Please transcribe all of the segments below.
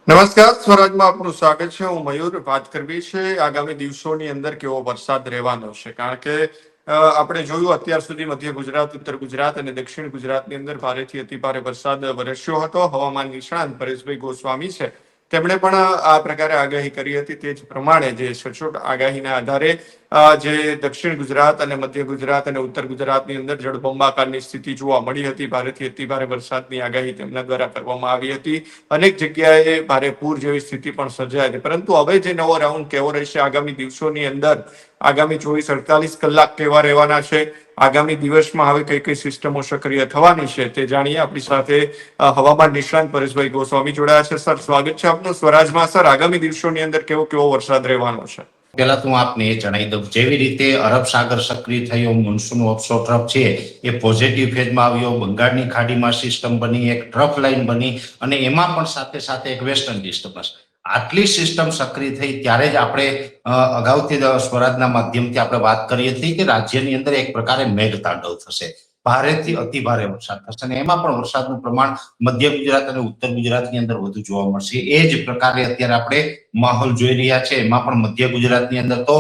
નમસ્કાર, સ્વરાજમાં આપનું સ્વાગત છે. હું મયુર. વાત કરવી છે આગામી દિવસોની અંદર કેવો વરસાદ રહેવાનો છે, કારણ કે આપણે જોયું અત્યાર સુધી મધ્ય ગુજરાત, ઉત્તર ગુજરાત અને દક્ષિણ ગુજરાતની અંદર ભારેથી અતિ ભારે વરસાદ વરસ્યો હતો. હવામાન નિષ્ણાંત પરેશભાઈ ગોસ્વામી છે, તેમણે પણ આ પ્રકારે આગાહી કરી હતી. તે જ પ્રમાણે જે સચોટ આગાહીના આધારે જે દક્ષિણ ગુજરાત અને મધ્ય ગુજરાત અને ઉત્તર ગુજરાતની અંદર જળબંબાકારની સ્થિતિ જોવા મળી હતી. ભારેથી અતિ ભારે વરસાદની આગાહી તેમના દ્વારા કરવામાં આવી હતી. અનેક જગ્યાએ ભારે પૂર જેવી સ્થિતિ પણ સર્જાય છે. પરંતુ હવે જે નવો રાઉન્ડ કેવો રહેશે આગામી દિવસોની અંદર, આગામી 24-48 કલાક કેવા રહેવાના છે, આગામી દિવસમાં હવે કઈ કઈ સિસ્ટમો સક્રિય થવાની છે, તે જાણીએ. આપણી સાથે હવામાન નિષ્ણાંત પરેશભાઈ ગોસ્વામી જોડાયા છે. સર, સ્વાગત છે આપનું સ્વરાજમાં. સર, આગામી દિવસોની અંદર કેવો વરસાદ રહેવાનો છે? પહેલા તો હું આપને એ જણાવી દઉં, જેવી રીતે અરબ સાગર સક્રિય થયો, મોન્સૂન ઓફશોર ટ્રફ છે એ પોઝિટિવ ફેઝમાં આવ્યો, બંગાળની ખાડીમાં સિસ્ટમ બની, એક ટ્રફ લાઇન બની અને એમાં પણ સાથે સાથે એક વેસ્ટર્ન ડિસ્ટર્બન્સ. આટલી સિસ્ટમ સક્રિય થઈ ત્યારે જ આપણે અગાઉથી સ્વરાજના માધ્યમથી આપણે વાત કરી હતી કે રાજ્યની અંદર એક પ્રકારે મેઘતાંડવ થશે, ભારેથી અતિ ભારે વરસાદ થશે અને એમાં પણ વરસાદનું પ્રમાણ મધ્ય ગુજરાત અને ઉત્તર ગુજરાતની અંદર વધુ જોવા મળશે. એ જ પ્રકારે અત્યારે આપણે માહોલ જોઈ રહ્યા છે. એમાં પણ મધ્ય ગુજરાતની અંદર તો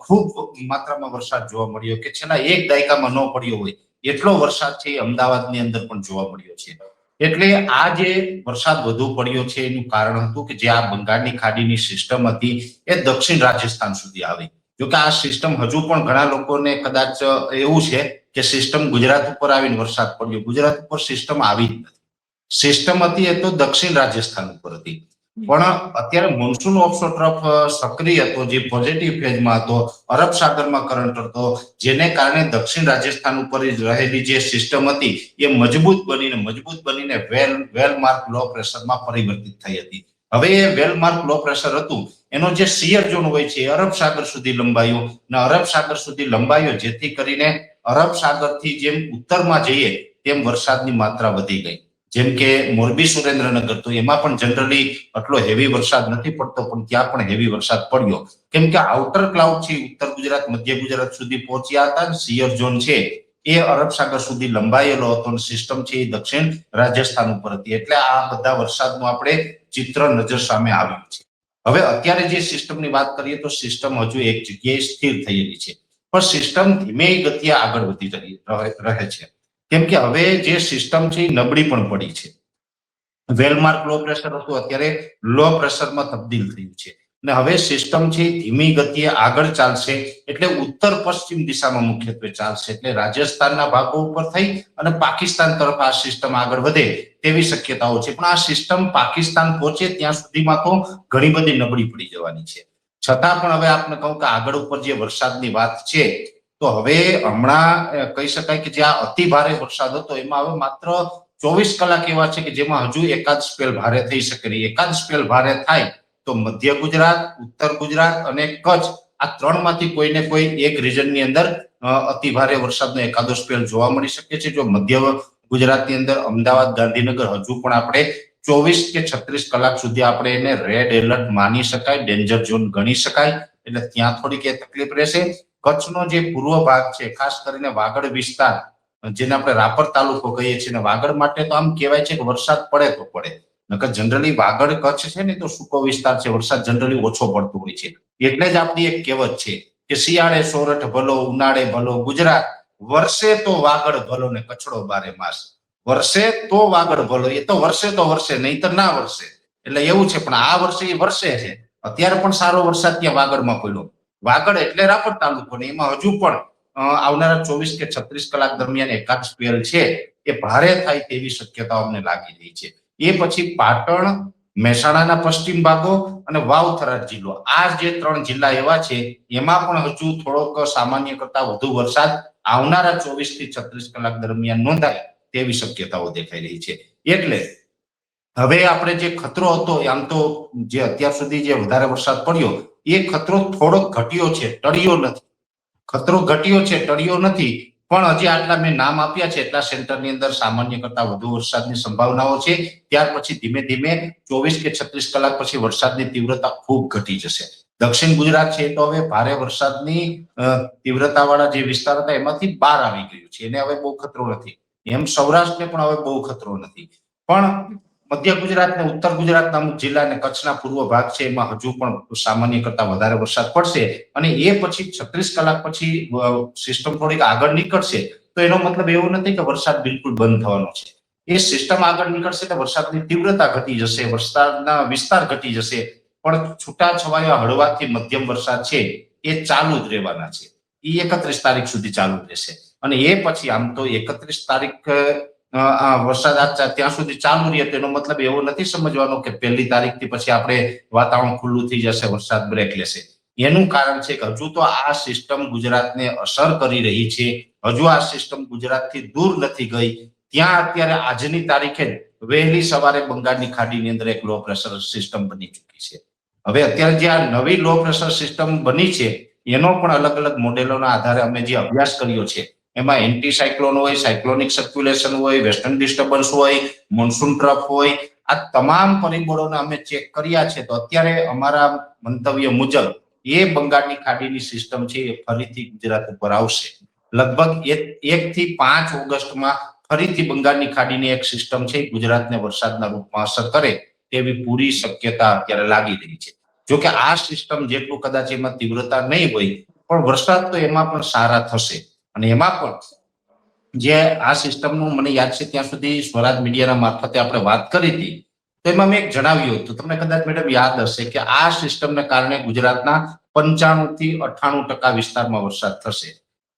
ખૂબ માત્રામાં વરસાદ જોવા મળ્યો કે છેલ્લા એક દાયકામાં ન પડ્યો હોય એટલો વરસાદ છે અમદાવાદની અંદર પણ જોવા મળ્યો છે. એટલે આ જે વરસાદ વધુ પડ્યો છે એનું કારણ હતું કે જે આ બંગાળની ખાડીની સિસ્ટમ હતી એ દક્ષિણ રાજસ્થાન સુધી આવી. જોકે આ સિસ્ટમ હજુ પણ ઘણા લોકોને કદાચ એવું છે કે સિસ્ટમ ગુજરાત ઉપર આવીને વરસાદ પડ્યો. ગુજરાત ઉપર સિસ્ટમ આવી જ નથી. સિસ્ટમ હતી એ તો દક્ષિણ રાજસ્થાન ઉપર હતી. પણ અત્યારે મોન્સૂન ઓફશોર ટ્રફ સક્રિય હતો, જે પોઝિટિવ ફેઝમાં હતો, અરબ સાગરમાં કરંટ હતો, જેને કારણે દક્ષિણ રાજસ્થાન ઉપર રહેલી જે સિસ્ટમ હતી એ મજબૂત બનીને વેલમાર્ક લો પ્રેશરમાં પરિવર્તિત થઈ હતી. હવે એ વેલમાર્ક લો પ્રેશર હતું એનો જે શિયર ઝોન હોય છે અરબ સાગર સુધી લંબાયો અને અરબ સાગર સુધી લંબાયો, જેથી કરીને અરબ સાગરથી જેમ ઉત્તરમાં જઈએ તેમ વરસાદની માત્રા વધી ગઈ. જેમ કે મોરબી સુરેન્દ્રનગર, તો એમાં પણ જનરલી આટલો હેવી વરસાદ નથી પડતો, પણ ત્યાં પણ હેવી વરસાદ પડ્યો, કેમ કે આઉટર ક્લાઉડ છે ઉત્તર ગુજરાત, મધ્ય ગુજરાત સુધી પહોંચ્યા હતા અને શિયર ઝોન છે એ અરબ સાગર સુધી લંબાયેલો હતો અને સિસ્ટમ છે એ દક્ષિણ રાજસ્થાન ઉપર હતી. એટલે આ બધા વરસાદનું આપણે ચિત્ર નજર સામે આવ્યું છે. હવે અત્યારે જે સિસ્ટમની વાત કરીએ તો સિસ્ટમ હજુ એક જગ્યાએ સ્થિર થયેલી છે, પણ સિસ્ટમ ધીમે ગતિએ આગળ વધી રહે છે. કેમ કે હવે જે સિસ્ટમ છે એ નબળી પણ પડી છે. વેલમાર્ક લો પ્રેશર હતું, અત્યારે લો પ્રેશરમાં તબદીલ થયું છે અને હવે સિસ્ટમ છે ધીમી ગતિએ આગળ ચાલશે, એટલે ઉત્તર પશ્ચિમ દિશામાં મુખ્યત્વે ચાલશે. એટલે રાજસ્થાનના ભાગો ઉપર થઈ અને પાકિસ્તાન તરફ આ સિસ્ટમ આગળ વધે તેવી શક્યતાઓ છે. પણ આ સિસ્ટમ પાકિસ્તાન પહોંચે ત્યાં સુધીમાં તો ઘણી બધી નબળી પડી જવાની છે. છતાં પણ હવે આપને કહું કે આગળ ઉપર જે વરસાદની વાત છે, તો હવે હમણાં કહી શકાય કે જે આ અતિ ભારે વરસાદ હતો એમાં હવે માત્ર 24 કલાક એવા છે કે જેમાં હજુ એકાદ સ્પેલ ભારે થઈ શકે. એકાદ સ્પેલ ભારે થાય તો મધ્ય ગુજરાત, ઉત્તર ગુજરાત અને કચ્છ, આ ત્રણમાંથી કોઈને કોઈ એક રીજનની અંદર અતિ ભારે વરસાદનો એકાદો સ્પેલ જોવા મળી શકે છે. જો મધ્ય ગુજરાતની અંદર અમદાવાદ, ગાંધીનગર હજુ પણ આપણે 24 કે 36 કલાક સુધી આપણે એને રેડ એલર્ટ માની શકાય, ડેન્જર ઝોન ગણી શકાય, એટલે ત્યાં થોડીક એ તકલીફ રહેશે. કચ્છનો જે પૂર્વ ભાગ છે, ખાસ કરીને વાગડ વિસ્તાર, જેને આપણે રાપર તાલુકો કહીએ છીએ, વાગડ માટે તો આમ કહેવાય છે કે વરસાદ પડે તો પડે, નકર જનરલી વાગડ કચ્છ છે ને તો સૂકો વિસ્તાર છે, વરસાદ જનરલી ઓછો પડતો હોય છે. એટલે જ આપણી એક કહેવત છે કે શિયાળે સોરઠ ભલો, ઉનાળે ભલો ગુજરાત, વર્ષે તો વાગડ ભલો ને કચડો બારે માસ. વર્ષે તો વાગડ ભલો, એ તો વર્ષે નહીતર ના વર્ષે. એટલે એવું છે. પણ આ વર્ષે એ વર્ષે છે. અત્યારે પણ સારો વરસાદ ત્યાં વાગડમાં પડ્યો. વાગડ એટલે રાપર તાલુકો ને એમાં હજુ પણ આવનારા 24 કે 36 કલાક દરમિયાન એકાદ સ્પેલ છે એ ભારે થાય તેવી શક્યતાઓ અમને લાગી રહી છે. એ પછી પાટણ, મહેસાણાના પશ્ચિમ ભાગો અને વાવ-થરાદ જિલ્લો, આ જે 3 જિલ્લા એવા છે એમાં પણ હજુ થોડોક સામાન્ય કરતા વધુ વરસાદ આવનારા 24 થી 36 કલાક દરમિયાન નોંધાય તેવી શક્યતાઓ દેખાઈ રહી છે. એટલે હવે આપણે જે ખતરો હતો, આમ તો જે અત્યાર સુધી જે વધારે વરસાદ પડ્યો એ ખતરો થોડોક ઘટ્યો છે, ટળ્યો નથી. ખતરો ઘટ્યો છે, ટળ્યો નથી. પણ હજી આટલા મેં નામ આપ્યા છે એટલા સેન્ટરની અંદર સામાન્ય કરતા વધુ વરસાદની સંભાવનાઓ છે. ત્યાર પછી ધીમે ધીમે 24 કે 36 કલાક પછી વરસાદની તીવ્રતા ખૂબ ઘટી જશે. દક્ષિણ ગુજરાત છે તો હવે ભારે વરસાદની તીવ્રતા વાળા જે વિસ્તાર હતા એમાંથી બહાર આવી ગયું છે, એને હવે બહુ ખતરો નથી. એમ સૌરાષ્ટ્રને પણ હવે બહુ ખતરો નથી. પણ મધ્ય ગુજરાત ને ઉત્તર ગુજરાતના અમુક જિલ્લા અને કચ્છના પૂર્વ ભાગ છે એમાં હજુ પણ સામાન્ય કરતા વધારે વરસાદ પડશે અને એ પછી 36 કલાક પછી સિસ્ટમ થોડીક આગળ નીકળશે તો એનો મતલબ એવો નથી કે વરસાદ બિલકુલ બંધ થવાનો છે. એ સિસ્ટમ આગળ નીકળશે એટલે વરસાદની તીવ્રતા ઘટી જશે, વરસાદના વિસ્તાર ઘટી જશે, પણ છૂટાછવાયા હળવાથી મધ્યમ વરસાદ છે એ ચાલુ જ રહેવાના છે. એ 31 તારીખ સુધી ચાલુ રહેશે અને એ પછી આમ તો 31 તારીખ વરસાદ ત્યાં સુધી ચાલુ રહે તેનો મતલબ એવો નથી સમજવાનો કે 1 તારીખથી પછી આપણે વાતાવરણ ખુલ્લું થઈ જશે, વરસાદ બ્રેક લેશે. એનું કારણ છે કે હજુ તો આ સિસ્ટમ ગુજરાતને અસર કરી રહી છે, હજુ આ સિસ્ટમ ગુજરાતથી દૂર નથી ગઈ. ત્યાં અત્યારે આજની તારીખે વહેલી સવારે બંગાળની ખાડીની અંદર એક લો પ્રેશર સિસ્ટમ બની ચૂકી છે. હવે અત્યારે જે આ નવી લો પ્રેશર સિસ્ટમ બની છે એનો પણ અલગ અલગ મોડેલોના આધારે અમે જે અભ્યાસ કર્યો છે એમાં એન્ટી સાયક્લોન હોય, સાયક્લોનિક સર્ક્યુલેશન હોય, વેસ્ટર્ન ડિસ્ટર્બન્સ હોય, મોન્સૂન ટ્રફ હોય, આ તમામ પરિબળોને અમે ચેક કર્યા છે. તો અત્યારે અમારા મંતવ્ય મુજબ એ બંગાળની ખાડીની સિસ્ટમ છે એ ફરીથી ગુજરાત ઉપર આવશે. લગભગ 1 થી 5 ઓગસ્ટમાં ફરીથી બંગાળની ખાડીની એક સિસ્ટમ છે ગુજરાતને વરસાદના રૂપમાં અસર કરે તેવી પૂરી શક્યતા અત્યારે લાગી રહી છે. જોકે આ સિસ્ટમ જેટલું કદાચ એમાં તીવ્રતા નહીં હોય પણ વરસાદ તો એમાં પણ સારા થશે. અને એમાં પણ જે આ સિસ્ટમનું મને યાદ છે ત્યાં સુધી સ્વરાજ મીડિયાના મારફતે આપણે વાત કરી હતી તો એમાં મેં એક જણાવ્યું હતું, તમને કદાચ મેડમ યાદ હશે કે આ સિસ્ટમને કારણે ગુજરાતના 95 થી 98% વિસ્તારમાં વરસાદ થશે.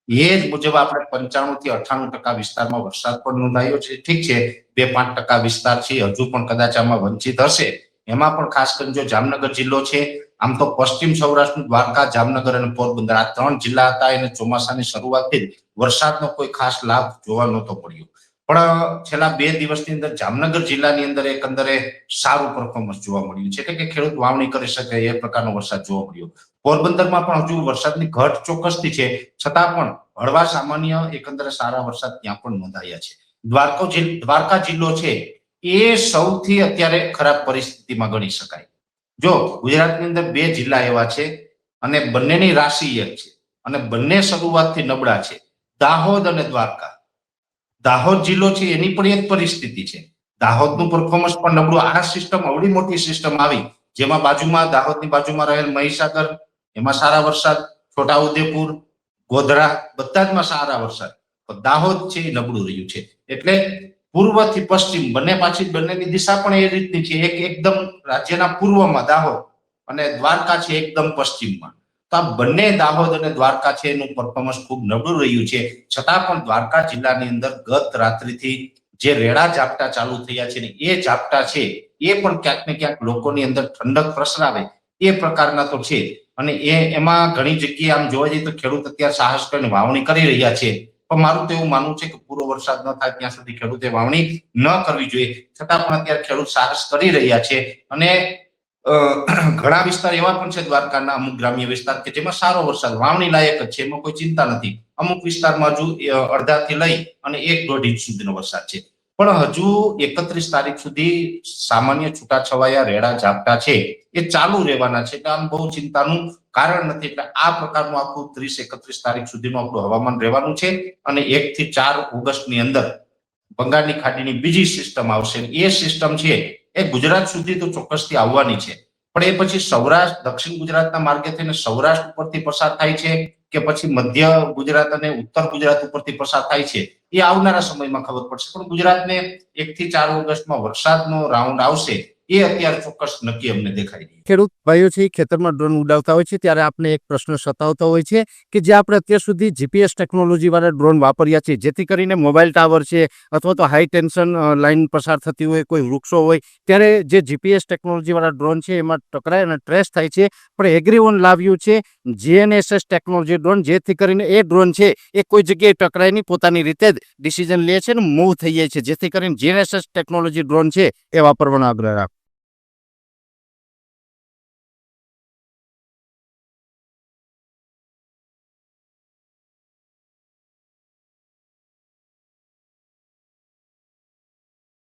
એ જ મુજબ આપણે 95 થી 98% વિસ્તારમાં વરસાદ પણ નોંધાયો છે. ઠીક છે, 2-5% વિસ્તાર છે હજુ પણ કદાચ આમાં વંચિત હશે. એમાં પણ ખાસ કરીને જો જામનગર જિલ્લો છે, આમ તો પશ્ચિમ સૌરાષ્ટ્ર, દ્વારકા, જામનગર અને પોરબંદર આ 3 જિલ્લા હતા એને ચોમાસાની શરૂઆતથી જ વરસાદનો કોઈ ખાસ લાભ જોવા નહોતો મળ્યો. પણ છેલ્લા 2 દિવસની અંદર જામનગર જિલ્લાની અંદર એકંદરે સારું પરફોર્મન્સ જોવા મળ્યું છે, એટલે કે ખેડૂત વાવણી કરી શકે એ પ્રકારનો વરસાદ જોવા મળ્યો. પોરબંદરમાં પણ હજુ વરસાદની ઘટ ચોક્કસથી છે, છતાં પણ હળવા સામાન્ય એકંદરે સારા વરસાદ ત્યાં પણ નોંધાયા છે. દ્વારકા જિલ્લો છે એ સૌથી અત્યારે ખરાબ પરિસ્થિતિમાં ગણી શકાય. જો ગુજરાતની અંદર 2 જિલ્લા એવા છે અને બંનેની રાશિ એક છે અને બંને શરૂઆતથી નબળા છે, દાહોદ અને દ્વારકા. દાહોદ જિલ્લો છે એની પણ એક પરિસ્થિતિ છે, દાહોદનું પરફોર્મન્સ પણ નબળું. આ સિસ્ટમ અવળી મોટી સિસ્ટમ આવી જેમાં બાજુમાં દાહોદની બાજુમાં રહેલ મહીસાગર એમાં સારા વરસાદ, છોટાઉદેપુર, ગોધરા બધામાં સારા વરસાદ, દાહોદ છે એ નબળું રહ્યું છે. એટલે પૂર્વથી પશ્ચિમ બંનેની દિશા પણ એ રીતની છે, એક એકદમ રાજ્યના પૂર્વમાં દાહોદ અને દ્વારકા છે એકદમ પશ્ચિમમાં. તો આ બંને દાહોદ અને દ્વારકા છે એનું પરફોર્મન્સ ખૂબ નબળું રહ્યું છે. છતાં પણ દ્વારકા જિલ્લાની અંદર ગત રાત્રિથી જે રેડા ઝાપટા ચાલુ થયા છે ને એ ઝાપટા છે એ પણ ક્યાંક ને ક્યાંક લોકોની અંદર ઠંડક પ્રસરાવે એ પ્રકારના તો છે. અને એમાં ઘણી જગ્યાએ આમ જોવા જઈએ તો ખેડૂત અત્યારે સાહસ કરીને વાવણી કરી રહ્યા છે. પણ મારું તો એવું માનવું છે કે પૂરો વરસાદ ન થાય ત્યાં સુધી ખેડૂતે વાવણી ન કરવી જોઈએ. છતાં પણ અત્યારે ખેડૂત સાહસ કરી રહ્યા છે અને ઘણા વિસ્તાર એવા પણ છે દ્વારકાના અમુક ગ્રામ્ય વિસ્તાર કે જેમાં સારો વરસાદ વાવણી લાયક જ છે, એમાં કોઈ ચિંતા નથી. અમુક વિસ્તારમાં હજુ અડધાથી લઈ અને 1-1.5 ઇંચ સુધીનો વરસાદ છે. પણ હજુ 31 તારીખ સુધી સામાન્ય છૂટાછવાયા રેડા ઝાપટા છે એ ચાલુ રહેવાના છે, એટલે આમ બહુ ચિંતાનું કારણ નથી. એટલે આ પ્રકારનું આખું 30-31 તારીખ સુધીનું આપણું હવામાન રહેવાનું છે અને 1 થી 4 ઓગસ્ટની અંદર બંગાળની ખાડીની બીજી સિસ્ટમ આવશે. એ સિસ્ટમ છે એ ગુજરાત સુધી તો ચોક્કસથી આવવાની છે, પણ એ પછી સૌરાષ્ટ્ર, દક્ષિણ ગુજરાતના માર્ગે થઈને સૌરાષ્ટ્ર ઉપરથી પસાર થાય છે કે પછી મધ્ય ગુજરાત અને ઉત્તર ગુજરાત ઉપરથી પસાર થાય છે એ આવનારા સમયમાં ખબર પડશે. પણ ગુજરાતને 1 થી 4 ઓગસ્ટમાં વરસાદનો રાઉન્ડ આવશે એ અત્યારે ચોક્કસ નક્કી અમને દેખાય છે. ખેડૂત ભાઈઓ છે ખેતરમાં ડ્રોન ઉડાવતા હોય છે ત્યારે આપણે એક પ્રશ્ન સતાવતો હોય છે કે જે આપણે અત્યાર સુધી જીપીએસ ટેકનોલોજી વાળા ડ્રોન વાપર્યા છે, જેથી કરીને મોબાઈલ ટાવર છે અથવા તો હાઈ ટેન્શન લાઈન પસાર થતી હોય, કોઈ વૃક્ષો હોય, ત્યારે જે જીપીએસ ટેકનોલોજી વાળા ડ્રોન છે એમાં ટકરાય અને ટ્રેસ થાય છે. પણ એગ્રીઓન લાવ્યું છે જીએનએસએસ ટેકનોલોજી ડ્રોન, જેથી કરીને એ ડ્રોન છે એ કોઈ જગ્યાએ ટકરાય નહીં, પોતાની રીતે જ ડિસિઝન લે છે ને મૂવ થઈ જાય છે, જેથી કરીને જીએનએસએસ ટેકનોલોજી ડ્રોન છે એ વાપરવાનો આગ્રહ રાખો.